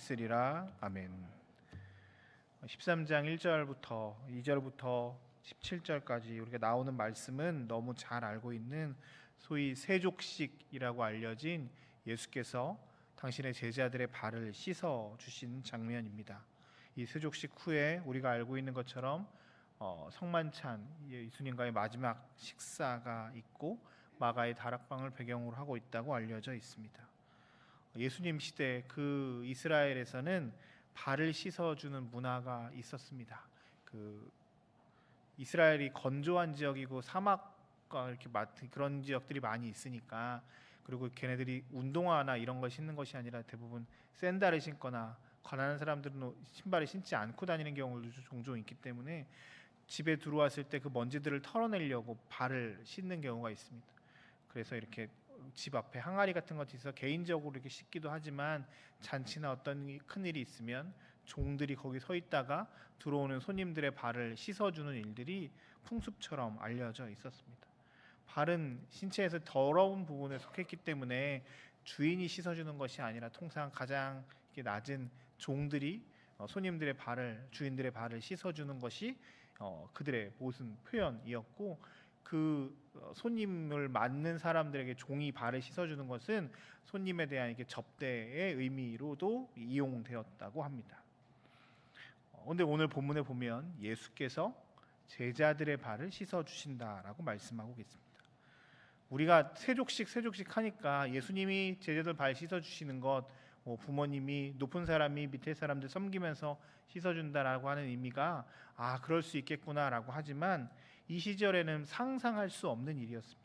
있으리라. 아멘. 13장 1절부터 2절부터 17절까지 우리가 나오는 말씀은 너무 잘 알고 있는 소위 세족식이라고 알려진 예수께서 당신의 제자들의 발을 씻어 주신 장면입니다. 이 세족식 후에 우리가 알고 있는 것처럼 성만찬 예수님과의 마지막 식사가 있고 마가의 다락방을 배경으로 하고 있다고 알려져 있습니다. 예수님 시대 그 이스라엘에서는 발을 씻어주는 문화가 있었습니다. 그 이스라엘이 건조한 지역이고 사막과 이렇게 그런 지역들이 많이 있으니까, 그리고 걔네들이 운동화나 이런 걸 신는 것이 아니라 대부분 샌들을 신거나 가난한 사람들은 신발을 신지 않고 다니는 경우도 종종 있기 때문에 집에 들어왔을 때 그 먼지들을 털어내려고 발을 씻는 경우가 있습니다. 그래서 이렇게 집 앞에 항아리 같은 것이 있어 개인적으로 이렇게 씻기도 하지만 잔치나 어떤 큰 일이 있으면 종들이 거기 서 있다가 들어오는 손님들의 발을 씻어주는 일들이 풍습처럼 알려져 있었습니다. 발은 신체에서 더러운 부분에 속했기 때문에 주인이 씻어주는 것이 아니라 통상 가장 낮은 종들이 손님들의 발을, 주인들의 발을 씻어주는 것이 그들의 모습 표현이었고, 그 손님을 맞는 사람들에게 종이 발을 씻어주는 것은 손님에 대한 이게 접대의 의미로도 이용되었다고 합니다. 그런데 오늘 본문에 보면 예수께서 제자들의 발을 씻어주신다라고 말씀하고 계십니다. 우리가 세족식 하니까 예수님이 제자들 발 씻어주시는 것, 부모님이 높은 사람이 밑에 사람들 섬기면서 씻어준다라고 하는 의미가 그럴 수 있겠구나라고 하지만 이 시절에는 상상할 수 없는 일이었습니다.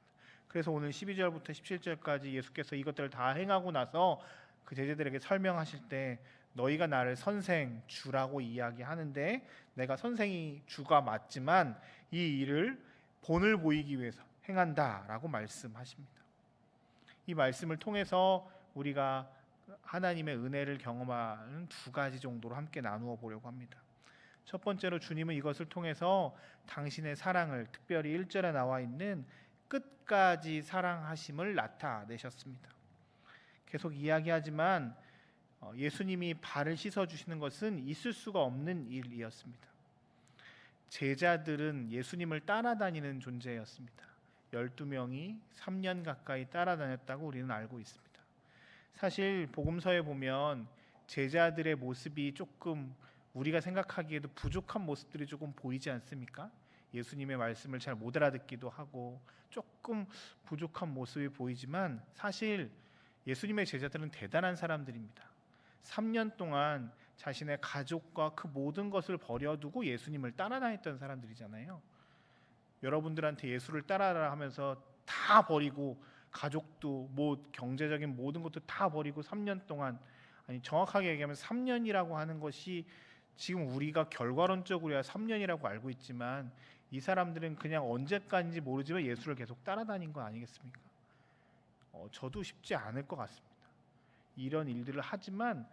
그래서 오늘 12절부터 17절까지 예수께서 이것들을 다 행하고 나서 그 제자들에게 설명하실 때 너희가 나를 선생, 주라고 이야기하는데 내가 선생이 주가 맞지만 이 일을 본을 보이기 위해서 행한다라고 말씀하십니다. 이 말씀을 통해서 우리가 하나님의 은혜를 경험하는 두 가지 정도로 함께 나누어 보려고 합니다. 첫 번째로 주님은 이것을 통해서 당신의 사랑을, 특별히 1절에 나와 있는 끝까지 사랑하심을 나타내셨습니다. 계속 이야기하지만 예수님이 발을 씻어주시는 것은 있을 수가 없는 일이었습니다. 제자들은 예수님을 따라다니는 존재였습니다. 12명이 3년 가까이 따라다녔다고 우리는 알고 있습니다. 사실 복음서에 보면 제자들의 모습이 조금 우리가 생각하기에도 부족한 모습들이 조금 보이지 않습니까? 예수님의 말씀을 잘 못 알아듣기도 하고 조금 부족한 모습이 보이지만 사실 예수님의 제자들은 대단한 사람들입니다. 3년 동안 자신의 가족과 그 모든 것을 버려두고 예수님을 따라다녔던 사람들이잖아요. 여러분들한테 예수를 따라라 하면서 다 버리고 가족도 경제적인 모든 것도 다 버리고 3년 동안, 아니 정확하게 얘기하면 3년이라고 하는 것이 지금 우리가 결과론적으로야 3년이라고 알고 있지만 이 사람들은 그냥 언제까지인지 모르지만 예수를 계속 따라다닌 거 아니겠습니까? 저도 쉽지 않을 것 같습니다. 이런 일들을 하지만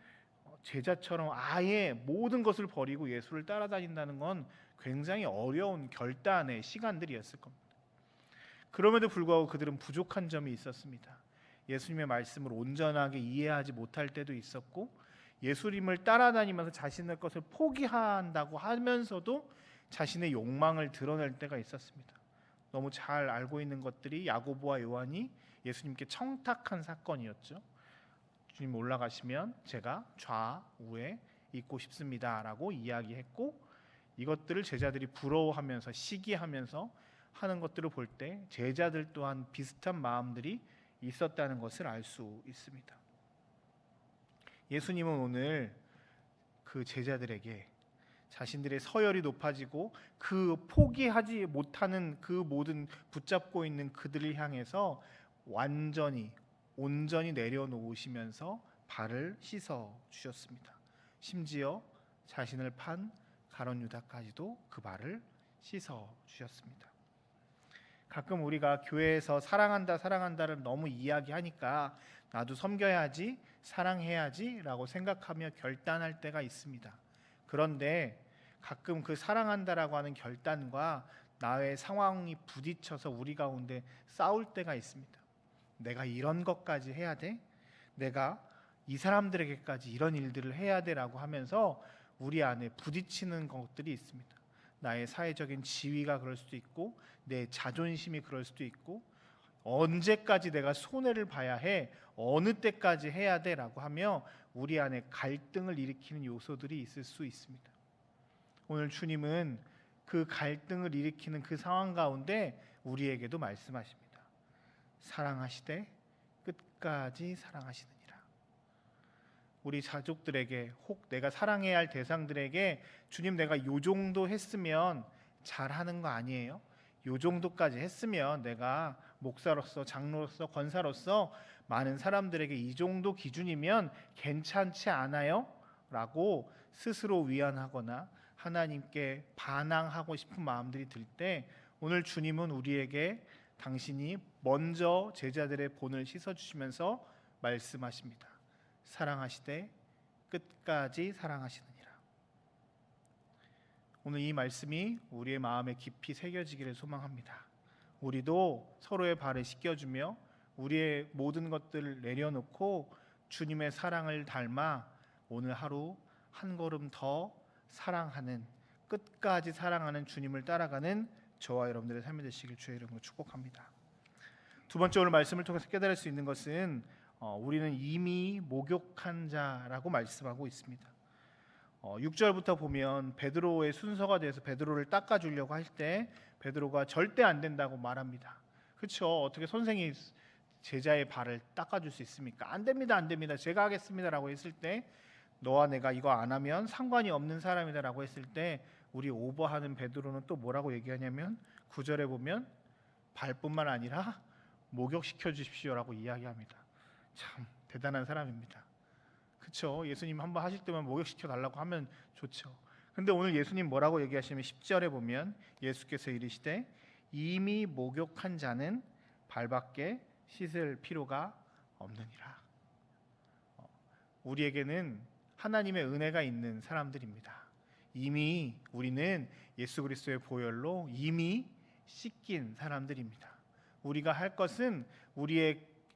제자처럼 아예 모든 것을 버리고 예수를 따라다닌다는 건 굉장히 어려운 결단의 시간들이었을 겁니다. 그럼에도 불구하고 그들은 부족한 점이 있었습니다. 예수님의 말씀을 온전하게 이해하지 못할 때도 있었고, 예수님을 따라다니면서 자신의 것을 포기한다고 하면서도 자신의 욕망을 드러낼 때가 있었습니다. 너무 잘 알고 있는 것들이 야고보와 요한이 예수님께 청탁한 사건이었죠. 주님 올라가시면 제가 좌우에 있고 싶습니다라고 이야기했고, 이것들을 제자들이 부러워하면서 시기하면서 하는 것들을 볼 때 제자들 또한 비슷한 마음들이 있었다는 것을 알 수 있습니다. 예수님은 오늘 그 제자들에게 자신들의 서열이 높아지고 그 포기하지 못하는 그 모든 붙잡고 있는 그들을 향해서 온전히 내려놓으시면서 발을 씻어 주셨습니다. 심지어 자신을 판 가룟 유다까지도 그 발을 씻어 주셨습니다. 가끔 우리가 교회에서 사랑한다를 너무 이야기하니까 나도 섬겨야지, 사랑해야지 라고 생각하며 결단할 때가 있습니다. 그런데 가끔 그 사랑한다라고 하는 결단과 나의 상황이 부딪혀서 우리 가운데 싸울 때가 있습니다. 내가 이런 것까지 해야 돼? 내가 이 사람들에게까지 이런 일들을 해야 되라고 하면서 우리 안에 부딪히는 것들이 있습니다. 나의 사회적인 지위가 그럴 수도 있고 내 자존심이 그럴 수도 있고 언제까지 내가 손해를 봐야 해, 어느 때까지 해야 돼라고 하며 우리 안에 갈등을 일으키는 요소들이 있을 수 있습니다. 오늘 주님은 그 갈등을 일으키는 그 상황 가운데 우리에게도 말씀하십니다. 사랑하시되 끝까지 사랑하시느니라. 우리 가족들에게 혹 내가 사랑해야 할 대상들에게 주님 내가 요 정도 했으면 잘하는 거 아니에요? 요 정도까지 했으면 내가 목사로서 장로로서 권사로서 많은 사람들에게 이 정도 기준이면 괜찮지 않아요? 라고 스스로 위안하거나 하나님께 반항하고 싶은 마음들이 들 때 오늘 주님은 우리에게 당신이 먼저 제자들의 본을 씻어주시면서 말씀하십니다. 사랑하시되 끝까지 사랑하시느니라. 오늘 이 말씀이 우리의 마음에 깊이 새겨지기를 소망합니다. 우리도 서로의 발을 씻겨주며 우리의 모든 것들을 내려놓고 주님의 사랑을 닮아 오늘 하루 한 걸음 더 사랑하는, 끝까지 사랑하는 주님을 따라가는 저와 여러분들의 삶이 되시길 주의 이름으로 축복합니다. 두 번째 오늘 말씀을 통해서 깨달을 수 있는 것은 우리는 이미 목욕한 자라고 말씀하고 있습니다. 6절부터 보면 베드로의 순서가 돼서 베드로를 닦아주려고 할 때 베드로가 절대 안 된다고 말합니다. 그렇죠? 어떻게 선생이 제자의 발을 닦아줄 수 있습니까? 안 됩니다, 안 됩니다. 제가 하겠습니다라고 했을 때 너와 내가 이거 안 하면 상관이 없는 사람이다라고 했을 때 우리 오버하는 베드로는 또 뭐라고 얘기하냐면 9절에 보면 발뿐만 아니라 목욕시켜 주십시오라고 이야기합니다. 참 대단한 사람입니다. 그렇죠? 예수님 한번 하실 때만 목욕시켜 달라고 하면 좋죠. 근데 오늘 예수님 뭐라고 얘기하시면 10절에 보면 예수께서 이르시되 이미 목욕한 자는 발밖에 씻을 필요가 없느니라. 우리에게는 하나님의 은혜가 있는 사람들입니다. 이미 우리는 예수 그리스도의 보혈로 이미 씻긴 사람들입니다. 우리가 할 것은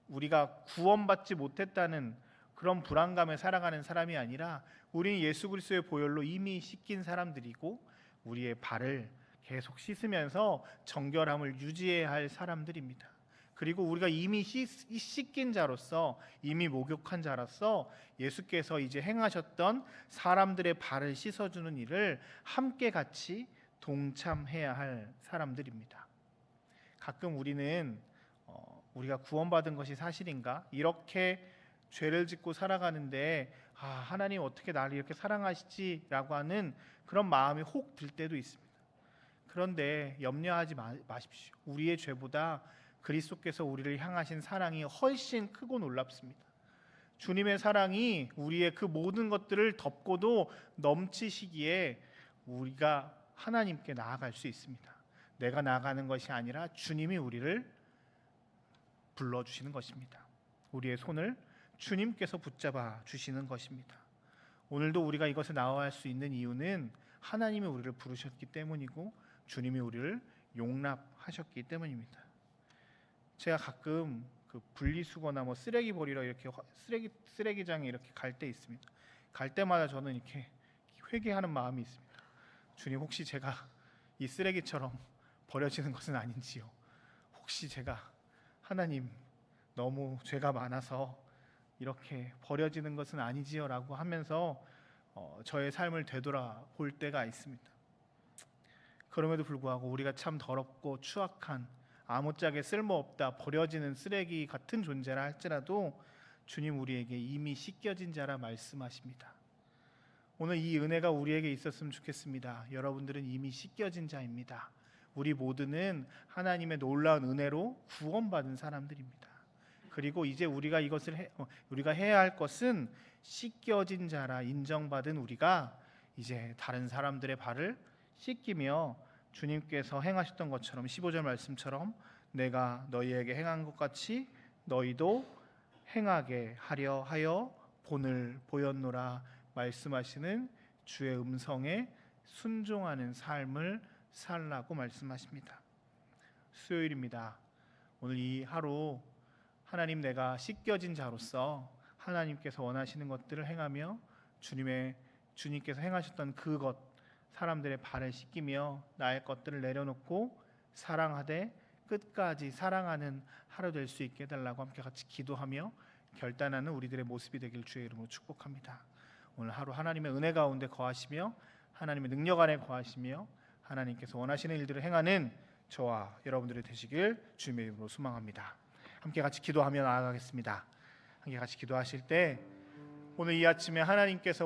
우리가 구원받지 못했다는 그런 불안감에 살아가는 사람이 아니라 우리는 예수 그리스도의 보혈로 이미 씻긴 사람들이고 우리의 발을 계속 씻으면서 정결함을 유지해야 할 사람들입니다. 그리고 우리가 이미 씻긴 자로서 이미 목욕한 자로서 예수께서 이제 행하셨던 사람들의 발을 씻어주는 일을 함께 같이 동참해야 할 사람들입니다. 가끔 우리는 우리가 구원받은 것이 사실인가? 이렇게 죄를 짓고 살아가는데 하나님 어떻게 나를 이렇게 사랑하시지라고 하는 그런 마음이 혹 들 때도 있습니다. 그런데 염려하지 마십시오. 우리의 죄보다 그리스도께서 우리를 향하신 사랑이 훨씬 크고 놀랍습니다. 주님의 사랑이 우리의 그 모든 것들을 덮고도 넘치시기에 우리가 하나님께 나아갈 수 있습니다. 내가 나아가는 것이 아니라 주님이 우리를 불러주시는 것입니다. 우리의 손을 주님께서 붙잡아 주시는 것입니다. 오늘도 우리가 이것을 나아갈 수 있는 이유는 하나님이 우리를 부르셨기 때문이고 주님이 우리를 용납하셨기 때문입니다. 제가 가끔 그 분리수거나 쓰레기 버리러 이렇게 쓰레기장에 이렇게 갈 때 있습니다. 갈 때마다 저는 이렇게 회개하는 마음이 있습니다. 주님, 혹시 제가 이 쓰레기처럼 버려지는 것은 아닌지요? 혹시 제가 하나님 너무 죄가 많아서 이렇게 버려지는 것은 아니지요라고 하면서 저의 삶을 되돌아볼 때가 있습니다. 그럼에도 불구하고 우리가 참 더럽고 추악한 아무짝에 쓸모없다 버려지는 쓰레기 같은 존재라 할지라도 주님 우리에게 이미 씻겨진 자라 말씀하십니다. 오늘 이 은혜가 우리에게 있었으면 좋겠습니다. 여러분들은 이미 씻겨진 자입니다. 우리 모두는 하나님의 놀라운 은혜로 구원받은 사람들입니다. 그리고 이제 우리가 우리가 해야 할 것은 씻겨진 자라 인정받은 우리가 이제 다른 사람들의 발을 씻기며 주님께서 행하셨던 것처럼 15절 말씀처럼 내가 너희에게 행한 것 같이 너희도 행하게 하려 하여 본을 보였노라 말씀하시는 주의 음성에 순종하는 삶을 살라고 말씀하십니다. 수요일입니다. 오늘 이 하루 하나님 내가 씻겨진 자로서 하나님께서 원하시는 것들을 행하며 주님께서 행하셨던 그것 사람들의 발을 씻기며 나의 것들을 내려놓고 사랑하되 끝까지 사랑하는 하루 될 수 있게 해달라고 함께 같이 기도하며 결단하는 우리들의 모습이 되길 주의 이름으로 축복합니다. 오늘 하루 하나님의 은혜 가운데 거하시며 하나님의 능력 안에 거하시며 하나님께서 원하시는 일들을 행하는 저와 여러분들이 되시길 주님의 이름으로 소망합니다. 함께 같이 기도하며 나아가겠습니다. 함께 같이 기도하실 때 오늘 이 아침에 하나님께서